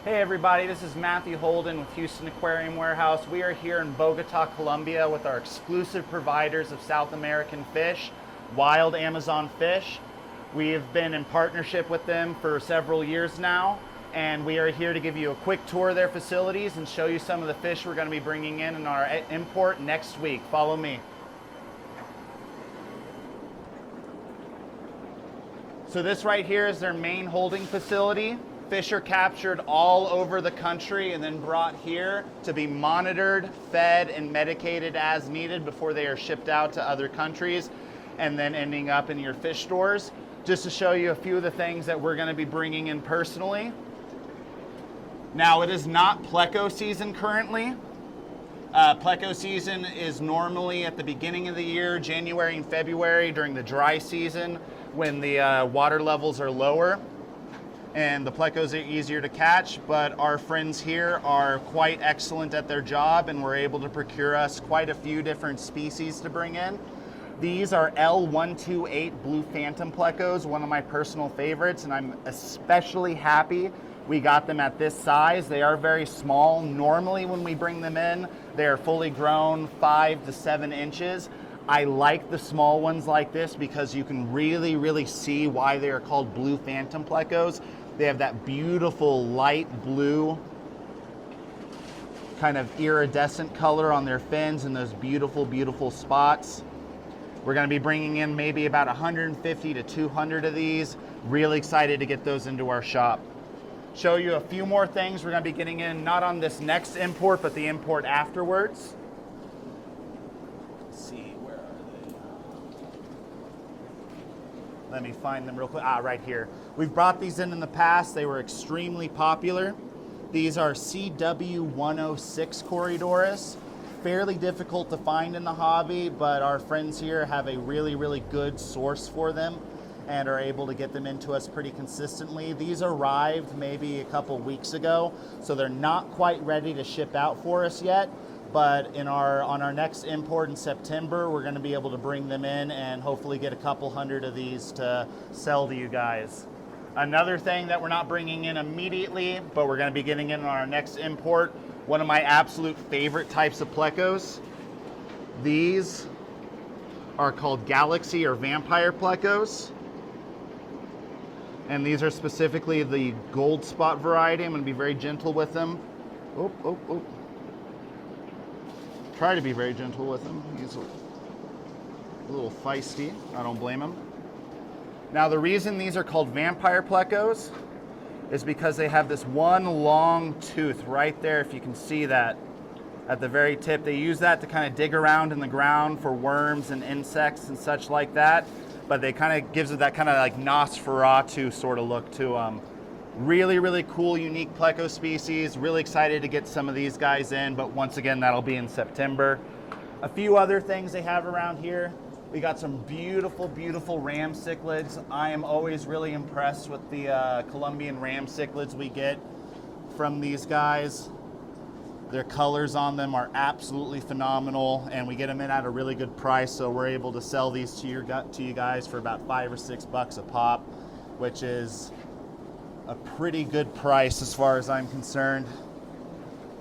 Hey everybody, this is Matthew Holden with Houston Aquarium Warehouse. We are here in Bogota, Columbia with our exclusive providers of South American fish, wild Amazon fish. We have been in partnership with them for several years now, and we are here to give you a quick tour of their facilities and show you some of the fish we're going to be bringing in our import next week. Follow me. So this right here is their main holding facility. Fish are captured all over the country and then brought here to be monitored, fed, and medicated as needed before they are shipped out to other countries and then ending up in your fish stores. Just to show you a few of the things that we're going to be bringing in personally. Now, it is not pleco season currently. Pleco season is normally at the beginning of the year, January and February, during the dry season when the water levels are lower and the plecos are easier to catch, but our friends here are quite excellent at their job and were able to procure us quite a few different species to bring in. These are L128 Blue Phantom plecos, one of my personal favorites, and I'm especially happy we got them at this size. They are very small. Normally when we bring them in, they are fully grown 5 to 7 inches. I like the small ones like this because you can really see why they are called Blue Phantom plecos. They have that beautiful light blue kind of iridescent color on their fins and those beautiful spots. We're going to be bringing in maybe about 150 to 200 of these. Really excited to get those into our shop. Show you a few more things we're going to be getting in, not on this next import, but the import afterwards. Let's see, where are they? Let me find them real quick. Right here. We've brought these in the past. They were extremely popular. These are CW106 Corridorus. Fairly difficult to find in the hobby, but our friends here have a really good source for them and are able to get them into us pretty consistently. These arrived maybe a couple weeks ago, so they're not quite ready to ship out for us yet, but on our next import in September, we're gonna be able to bring them in and hopefully get a couple hundred of these to sell to you guys. Another thing that we're not bringing in immediately, but we're gonna be getting in on our next import, one of my absolute favorite types of plecos. These are called Galaxy or Vampire plecos. And these are specifically the gold spot variety. I'm gonna be very gentle with them. Try to be very gentle with them. He's a little feisty. I don't blame him. Now, the reason these are called vampire plecos is because they have this one long tooth right there, if you can see that, at the very tip. They use that to kind of dig around in the ground for worms and insects and such like that, but they kind of gives it that kind of like Nosferatu sort of look to them. Really cool, unique pleco species. Really excited to get some of these guys in, but once again, that'll be in September. A few other things they have around here. We got some beautiful ram cichlids. I am always really impressed with the Colombian ram cichlids we get from these guys. Their colors on them are absolutely phenomenal, and we get them in at a really good price, so we're able to sell these to you guys for about $5 or $6 a pop, which is a pretty good price as far as I'm concerned.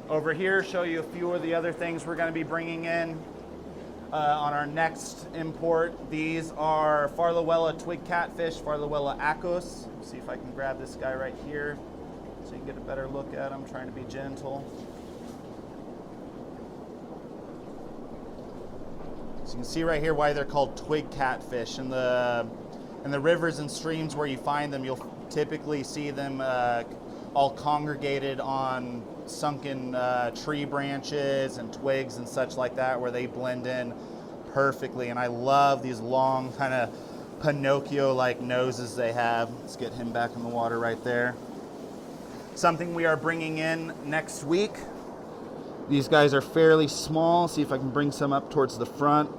Over here, show you a few of the other things we're going to be bringing in. On our next import, these are Farluella twig catfish, Farluella acos. See if I can grab this guy right here so you can get a better look at him. Trying to be gentle. So you can see right here why they're called twig catfish. In the rivers and streams where you find them, you'll typically see them all congregated on sunken tree branches and twigs and such like that, where they blend in perfectly. And I love these long kind of Pinocchio-like noses they have. Let's get him back in the water right there. Something we are bringing in next week. These guys are fairly small. See if I can bring some up towards the front.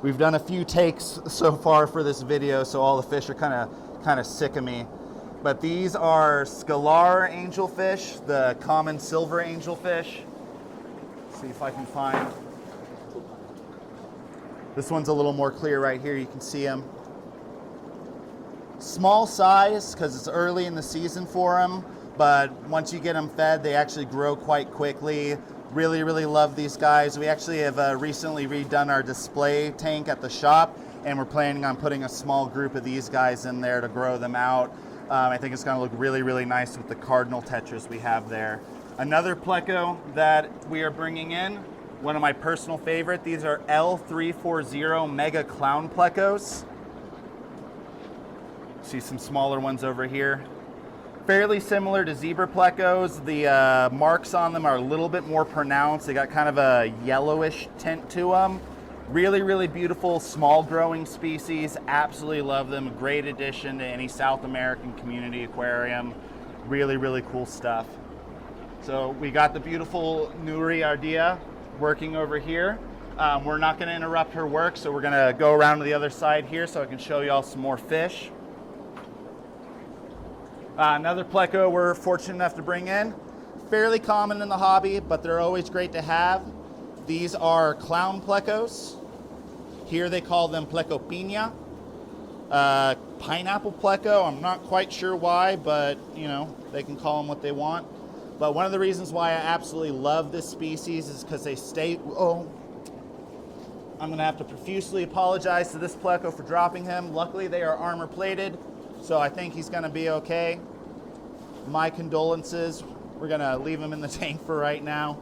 We've done a few takes so far for this video, so all the fish are kind of sick of me. But these are scalar angelfish, the common silver angelfish. See if I can find. This one's a little more clear right here. You can see them. Small size because it's early in the season for them, but once you get them fed, they actually grow quite quickly. Really, really love these guys. We actually have recently redone our display tank at the shop, and we're planning on putting a small group of these guys in there to grow them out. I think it's gonna look really, really nice with the cardinal tetras we have there. Another pleco that we are bringing in, one of my personal favorite, these are L340 Mega Clown plecos. See some smaller ones over here. Fairly similar to zebra plecos. The marks on them are a little bit more pronounced. They got kind of a yellowish tint to them. Really, really beautiful, small growing species. Absolutely love them. Great addition to any South American community aquarium. Really, really cool stuff. So we got the beautiful Nuri Ardea working over here. We're not gonna interrupt her work, so we're gonna go around to the other side here so I can show y'all some more fish. Another pleco we're fortunate enough to bring in. Fairly common in the hobby, but they're always great to have. These are clown plecos. Here they call them pleco piña. Pineapple pleco, I'm not quite sure why, but you know, they can call them what they want. But one of the reasons why I absolutely love this species is because they stay, I'm gonna have to profusely apologize to this pleco for dropping him. Luckily they are armor plated, so I think he's gonna be okay. My condolences. We're gonna leave him in the tank for right now.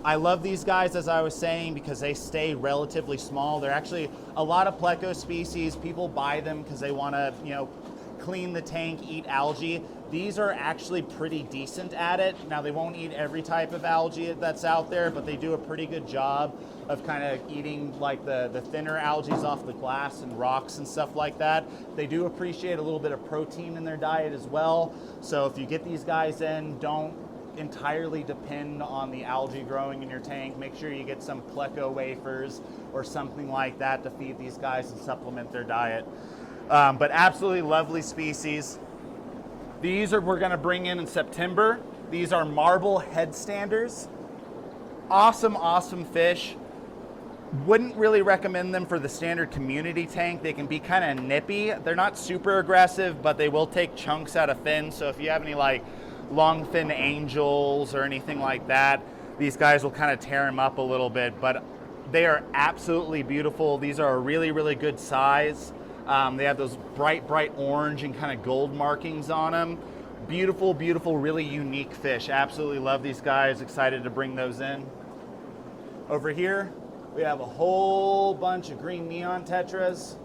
I love these guys, as I was saying, because they stay relatively small. They're actually a lot of pleco species. People buy them because they wanna, you know, clean the tank, eat algae. These are actually pretty decent at it. Now they won't eat every type of algae that's out there, but they do a pretty good job of kind of eating like the thinner algae off the glass and rocks and stuff like that. They do appreciate a little bit of protein in their diet as well. So if you get these guys in, don't entirely depend on the algae growing in your tank. Make sure you get some pleco wafers or something like that to feed these guys and supplement their diet. But absolutely lovely species. These are we're gonna bring in September. These are marble headstanders. Awesome, awesome fish. Wouldn't really recommend them for the standard community tank. They can be kind of nippy. They're not super aggressive, but they will take chunks out of fins. So if you have any like long fin angels or anything like that, these guys will kind of tear them up a little bit, but they are absolutely beautiful. These are a really, really good size. They have those bright, bright orange and kind of gold markings on them. Beautiful, beautiful, really unique fish. Absolutely love these guys. Excited to bring those in. Over here, we have a whole bunch of green neon tetras.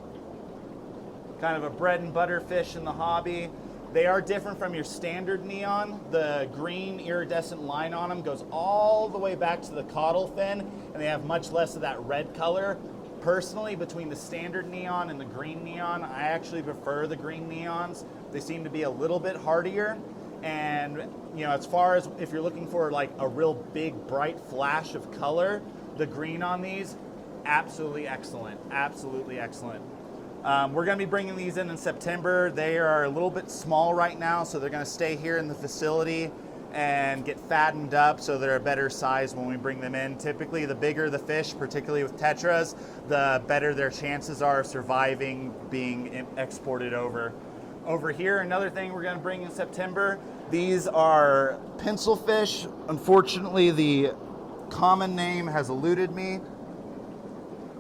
Kind of a bread and butter fish in the hobby. They are different from your standard neon. The green iridescent line on them goes all the way back to the caudal fin, and they have much less of that red color. Personally, between the standard neon and the green neon, I actually prefer the green neons. They seem to be a little bit hardier. And you know, as far as if you're looking for like a real big, bright flash of color, the green on these, absolutely excellent, absolutely excellent. We're gonna be bringing these in September. They are a little bit small right now, so they're gonna stay here in the facility and get fattened up so they're a better size when we bring them in. Typically, the bigger the fish, particularly with tetras, the better their chances are of surviving being exported over. Over here, another thing we're gonna bring in September, these are pencil fish. Unfortunately, the common name has eluded me,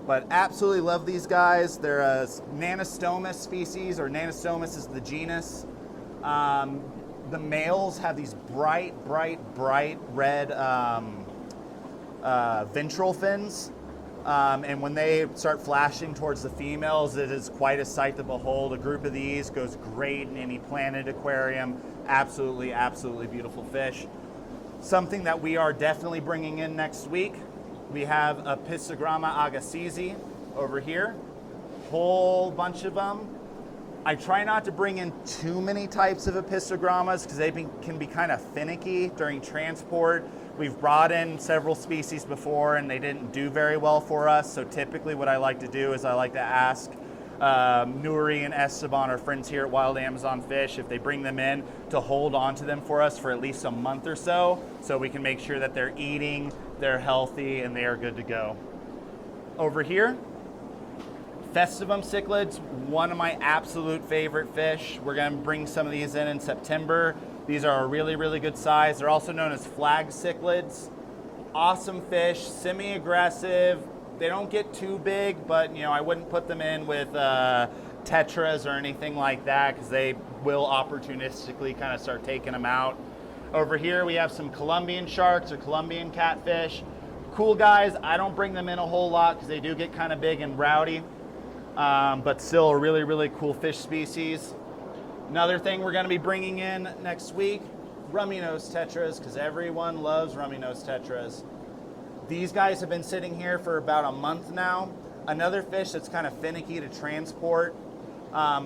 but absolutely love these guys. They're a Nanostomus species, or Nanostomus is the genus. The males have these bright, bright, bright red ventral fins. And when they start flashing towards the females, it is quite a sight to behold. A group of these goes great in any planted aquarium. Absolutely, absolutely beautiful fish. Something that we are definitely bringing in next week, we have a Pistogramma agassizi over here. Whole bunch of them. I try not to bring in too many types of Apistogrammas because they can be kind of finicky during transport. We've brought in several species before and they didn't do very well for us. So typically what I like to do is I like to ask Nuri and Esteban, our friends here at Wild Amazon Fish, if they bring them in, to hold on to them for us for at least a month or so we can make sure that they're eating, they're healthy, and they are good to go. Over here, Festivum cichlids, one of my absolute favorite fish. We're gonna bring some of these in September. These are a really, really good size. They're also known as flag cichlids. Awesome fish, semi-aggressive. They don't get too big, but you know, I wouldn't put them in with tetras or anything like that because they will opportunistically kind of start taking them out. Over here we have some Colombian sharks or Colombian catfish. Cool guys, I don't bring them in a whole lot because they do get kind of big and rowdy, but still a really, really cool fish species. Another thing we're going to be bringing in next week, rummy nose tetras, because everyone loves rummy nose tetras. These guys have been sitting here for about a month now. Another fish that's kind of finicky to transport.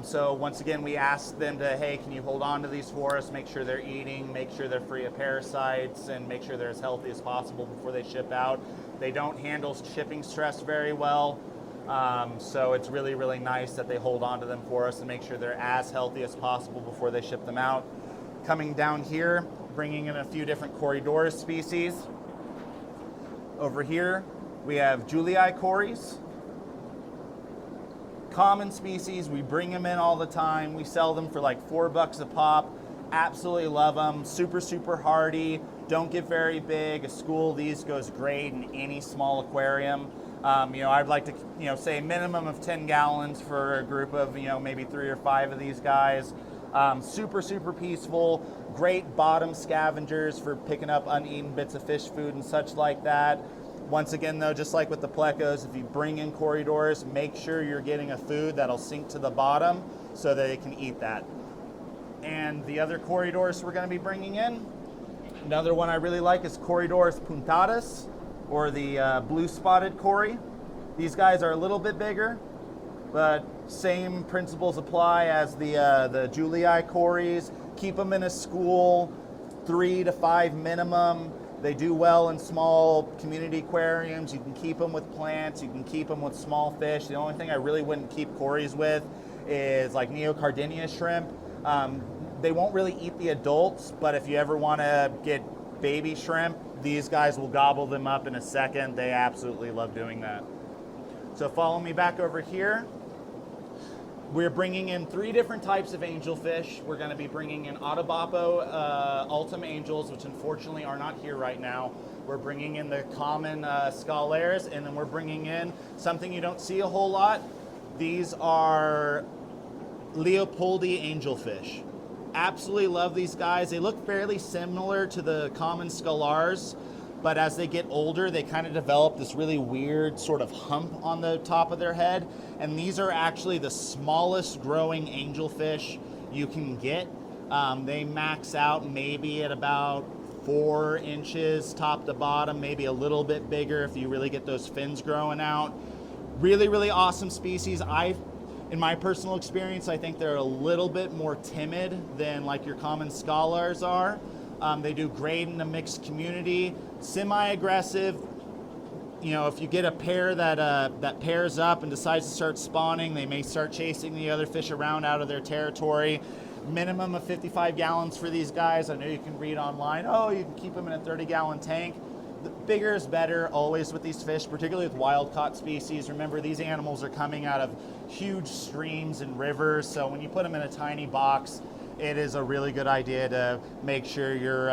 So once again, we asked them to, hey, can you hold on to these for us, make sure they're eating, make sure they're free of parasites, and make sure they're as healthy as possible before they ship out. They don't handle shipping stress very well. So it's really, really nice that they hold on to them for us and make sure they're as healthy as possible before they ship them out. Coming down here, bringing in a few different Corydorus species. Over here, we have Julii cories. Common species, we bring them in all the time. We sell them for like $4 a pop. Absolutely love them, super, super hardy. Don't get very big. A school of these goes great in any small aquarium. You know, I'd like to, you know, say a minimum of 10 gallons for a group of, you know, maybe 3 or 5 of these guys. Super, super peaceful, great bottom scavengers for picking up uneaten bits of fish food and such like that. Once again though, just like with the plecos, if you bring in Corydorus, make sure you're getting a food that'll sink to the bottom so that it can eat that. And the other Corydorus we're going to be bringing in, another one I really like is Corydorus puntatus, or the blue spotted cory. These guys are a little bit bigger, but same principles apply as the Julii cories. Keep them in a school, 3 to 5 minimum. They do well in small community aquariums. You can keep them with plants, you can keep them with small fish. The only thing I really wouldn't keep cories with is like neocardinia shrimp. They won't really eat the adults, but if you ever want to get baby shrimp, these guys will gobble them up in a second. They absolutely love doing that. So follow me back over here. We're bringing in 3 different types of angelfish. We're going to be bringing in Autobapo ultim angels, which unfortunately are not here right now. We're bringing in the common scalaires, and then we're bringing in something you don't see a whole lot. These are Leopoldi angelfish. Absolutely love these guys. They look fairly similar to the common scalars, but as they get older, they kind of develop this really weird sort of hump on the top of their head. And these are actually the smallest growing angelfish you can get. They max out maybe at about 4 inches top to bottom, maybe a little bit bigger if you really get those fins growing out. Really, really awesome species. In my personal experience, I think they're a little bit more timid than like your common scalars are. They do great in a mixed community, semi-aggressive. You know, if you get a pair that pairs up and decides to start spawning, they may start chasing the other fish around out of their territory. Minimum of 55 gallons for these guys. I know you can read online, oh, you can keep them in a 30-gallon tank. The bigger is better always with these fish, particularly with wild-caught species. Remember, these animals are coming out of huge streams and rivers, so when you put them in a tiny box, it is a really good idea to make sure you're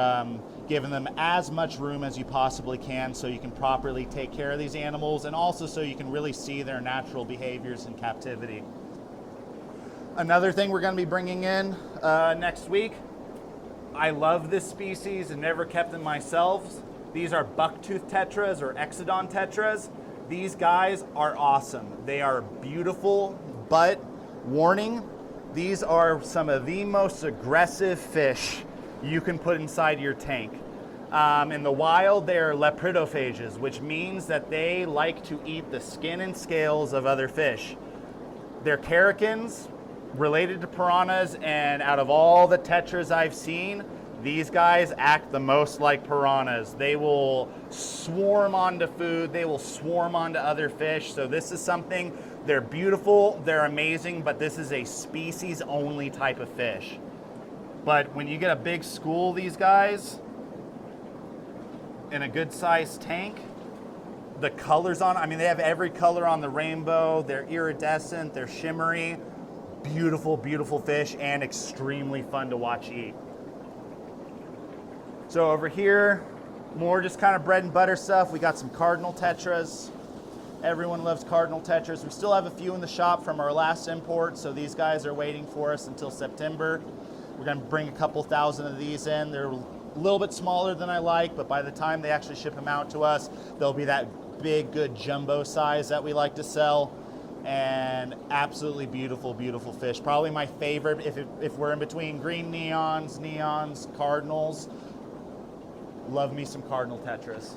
giving them as much room as you possibly can so you can properly take care of these animals, and also so you can really see their natural behaviors in captivity. Another thing we're going to be bringing in next week, I love this species and never kept them myself. These are bucktooth tetras or exodon tetras. These guys are awesome. They are beautiful, but warning, these are some of the most aggressive fish you can put inside your tank. In the wild, they're lepridophages, which means that they like to eat the skin and scales of other fish. They're caracans, related to piranhas, and out of all the tetras I've seen, these guys act the most like piranhas. They will swarm onto food, they will swarm onto other fish. So this is something, they're beautiful, they're amazing, but this is a species only type of fish. But when you get a big school of these guys in a good sized tank, the colors on, I mean, they have every color on the rainbow. They're iridescent, they're shimmery. Beautiful, beautiful fish, and extremely fun to watch eat. So over here, more just kind of bread and butter stuff. We got some cardinal tetras. Everyone loves cardinal tetras. We still have a few in the shop from our last import, so these guys are waiting for us until September. We're gonna bring a couple thousand of these in. They're a little bit smaller than I like, but by the time they actually ship them out to us, they'll be that big, good jumbo size that we like to sell. And absolutely beautiful, beautiful fish. Probably my favorite if we're in between green neons, cardinals. Love me some cardinal tetras.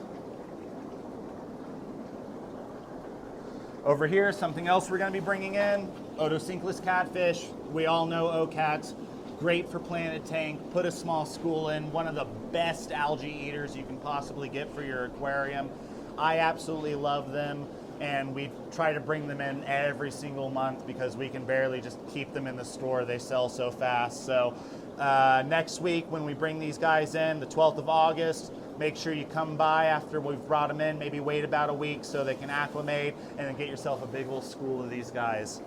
Over here, something else we're gonna be bringing in, otocinclus catfish. We all know okats. Great for planted tank, put a small school in, one of the best algae eaters you can possibly get for your aquarium. I absolutely love them. And we try to bring them in every single month because we can barely just keep them in the store. They sell so fast. So next week when we bring these guys in, the 12th of August, make sure you come by after we've brought them in, maybe wait about a week so they can acclimate, and then get yourself a big old school of these guys.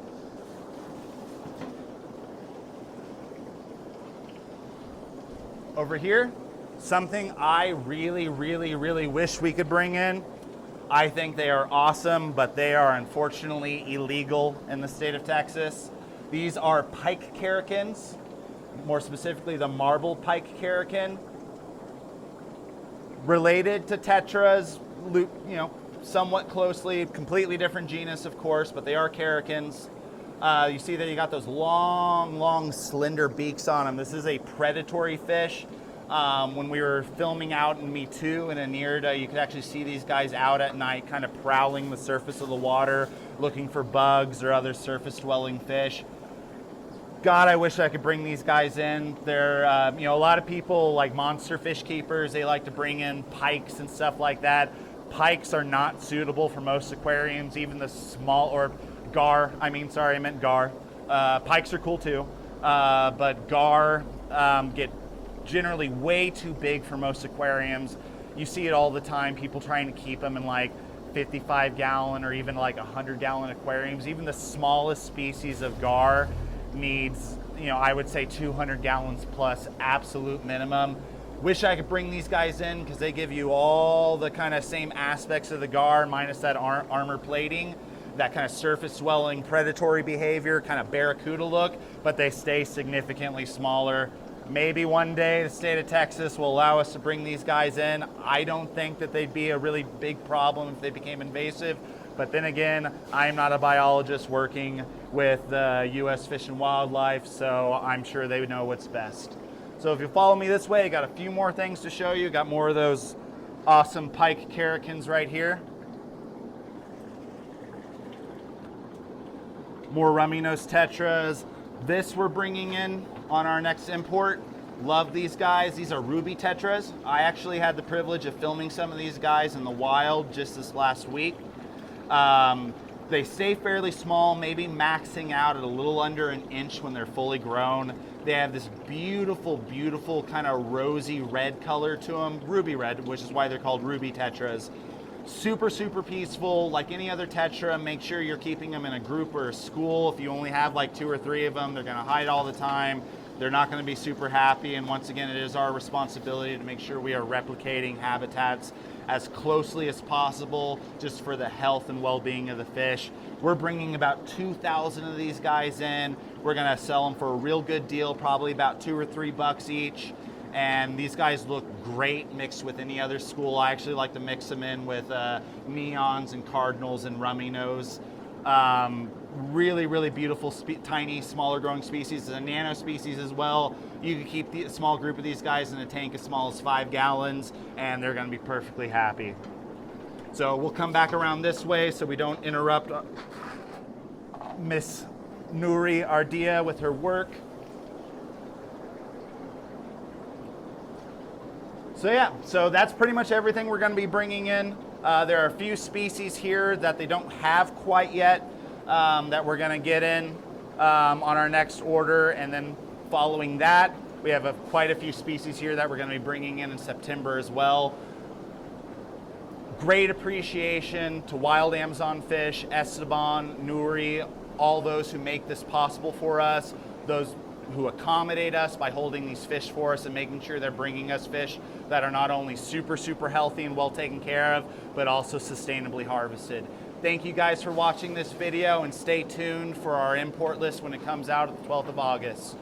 Over here, something I really, really, really wish we could bring in. I think they are awesome, but they are unfortunately illegal in the state of Texas. These are pike caracans, more specifically the marble pike caracan. Related to tetras, you know, somewhat closely, completely different genus, of course, but they are caracans. You see that you got those long, long, slender beaks on them. This is a predatory fish. When we were filming out in Me Too in Anirda, you could actually see these guys out at night kind of prowling the surface of the water, looking for bugs or other surface-dwelling fish. God, I wish I could bring these guys in. They're, you know, a lot of people, like monster fish keepers, they like to bring in pikes and stuff like that. Pikes are not suitable for most aquariums, even the small, or gar, I meant gar. Pikes are cool too, but gar get generally way too big for most aquariums. You see it all the time, people trying to keep them in like 55-gallon or even like 100-gallon aquariums. Even the smallest species of gar needs, you know, I would say 200 gallons plus, absolute minimum. Wish I could bring these guys in because they give you all the kind of same aspects of the gar minus that armor plating, that kind of surface swelling predatory behavior, kind of barracuda look, but they stay significantly smaller. Maybe one day the state of Texas will allow us to bring these guys in. I don't think that they'd be a really big problem if they became invasive. But then again, I'm not a biologist working with the U.S. Fish and Wildlife, so I'm sure they would know what's best. So if you follow me this way, I got a few more things to show you. Got more of those awesome pike caracans right here. More rummy nose tetras. This we're bringing in on our next import. Love these guys. These are ruby tetras. I actually had the privilege of filming some of these guys in the wild just this last week. They stay fairly small, maybe maxing out at a little under an inch when they're fully grown. They have this beautiful, beautiful kind of rosy red color to them, ruby red, which is why they're called ruby tetras. Super, super peaceful. Like any other tetra, make sure you're keeping them in a group or a school. If you only have like 2 or 3 of them, they're gonna hide all the time. They're not gonna be super happy. And once again, it is our responsibility to make sure we are replicating habitats as closely as possible just for the health and well-being of the fish. We're bringing about 2,000 of these guys in. We're gonna sell them for a real good deal, probably about $2 or $3 each. And these guys look great mixed with any other school. I actually like to mix them in with neons and cardinals and rummy nose. Really, really beautiful, tiny, smaller growing species. A nano species as well. You can keep a small group of these guys in a tank as small as 5 gallons, and they're gonna be perfectly happy. So we'll come back around this way so we don't interrupt Miss Nuri Ardia with her work. So yeah, so that's pretty much everything we're going to be bringing in. There are a few species here that they don't have quite yet that we're going to get in on our next order, and then following that, we have quite a few species here that we're going to be bringing in September as well. Great appreciation to Wild Amazon Fish, Esteban, Nuri, all those who make this possible for us, those who accommodate us by holding these fish for us and making sure they're bringing us fish that are not only super, super healthy and well taken care of, but also sustainably harvested. Thank you guys for watching this video, and stay tuned for our import list when it comes out at the 12th of August.